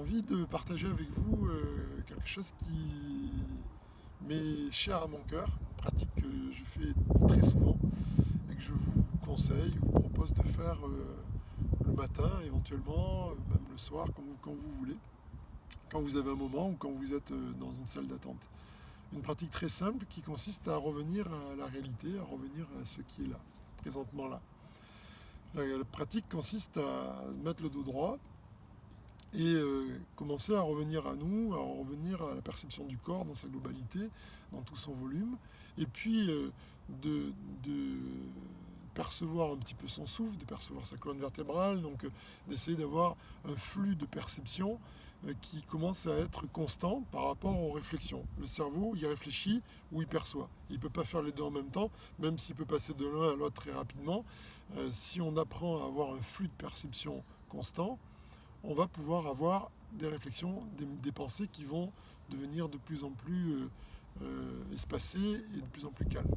envie de partager avec vous quelque chose qui m'est cher à mon cœur, une pratique que je fais très souvent et que je vous conseille ou propose de faire le matin éventuellement, même le soir, quand vous voulez, quand vous avez un moment ou quand vous êtes dans une salle d'attente. Une pratique très simple qui consiste à revenir à la réalité, à revenir à ce qui est là, présentement là. La pratique consiste à mettre le dos droit et commencer à revenir à nous, à revenir à la perception du corps dans sa globalité, dans tout son volume, et puis de percevoir un petit peu son souffle, de percevoir sa colonne vertébrale, donc d'essayer d'avoir un flux de perception qui commence à être constant par rapport aux réflexions. Le cerveau, il réfléchit ou il perçoit. Il ne peut pas faire les deux en même temps, même s'il peut passer de l'un à l'autre très rapidement. Si on apprend à avoir un flux de perception constant, on va pouvoir avoir des réflexions, des pensées qui vont devenir de plus en plus espacées et de plus en plus calmes.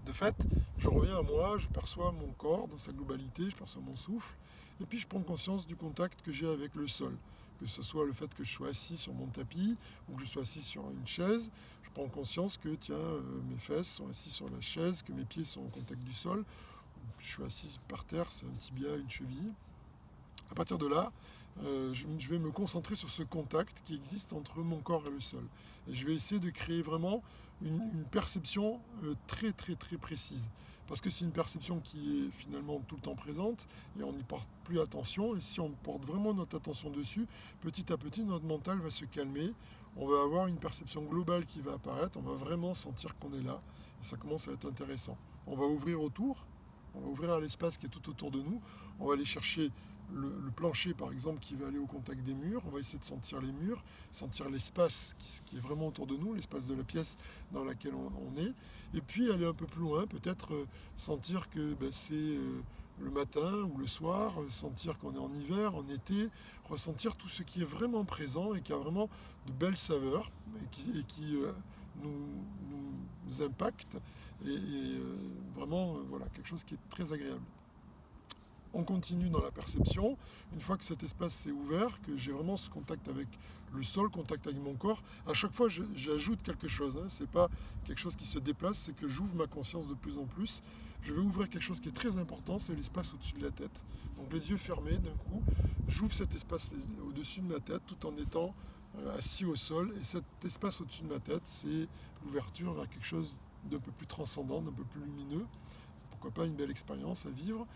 De fait, je reviens à moi, je perçois mon corps dans sa globalité, je perçois mon souffle, et puis je prends conscience du contact que j'ai avec le sol. Que ce soit le fait que je sois assis sur mon tapis ou que je sois assis sur une chaise, je prends conscience que mes fesses sont assises sur la chaise, que mes pieds sont au contact du sol, que je suis assis par terre, c'est un tibia, une cheville. À partir de là, je vais me concentrer sur ce contact qui existe entre mon corps et le sol. Et je vais essayer de créer vraiment une perception très très très précise. Parce que c'est une perception qui est finalement tout le temps présente et on n'y porte plus attention. Et si on porte vraiment notre attention dessus, petit à petit, notre mental va se calmer. On va avoir une perception globale qui va apparaître. On va vraiment sentir qu'on est là. Et ça commence à être intéressant. On va ouvrir autour. On va ouvrir à l'espace qui est tout autour de nous. On va aller chercher le plancher, par exemple, qui va aller au contact des murs. On va essayer de sentir les murs, sentir l'espace qui est vraiment autour de nous, l'espace de la pièce dans laquelle on est. Et puis aller un peu plus loin, peut-être sentir que c'est le matin ou le soir, sentir qu'on est en hiver, en été, ressentir tout ce qui est vraiment présent et qui a vraiment de belles saveurs et qui nous impacte et vraiment voilà, quelque chose qui est très agréable. On continue dans la perception. Une fois que cet espace s'est ouvert, que j'ai vraiment ce contact avec le sol, contact avec mon corps, à chaque fois j'ajoute quelque chose. C'est pas quelque chose qui se déplace, c'est que j'ouvre ma conscience de plus en plus. Je vais ouvrir quelque chose qui est très important, c'est l'espace au-dessus de la tête. Donc les yeux fermés, d'un coup, j'ouvre cet espace au-dessus de ma tête tout en étant assis au sol. Et cet espace au-dessus de ma tête, c'est l'ouverture vers quelque chose d'un peu plus transcendant, d'un peu plus lumineux. Pourquoi pas une belle expérience à vivre.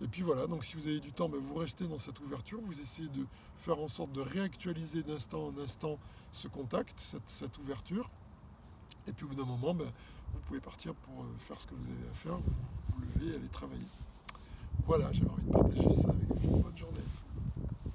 Et puis voilà, donc si vous avez du temps, vous restez dans cette ouverture, vous essayez de faire en sorte de réactualiser d'instant en instant ce contact, cette ouverture. Et puis au bout d'un moment, vous pouvez partir pour faire ce que vous avez à faire, vous levez et aller travailler. Voilà, j'avais envie de partager ça avec vous. Bonne journée.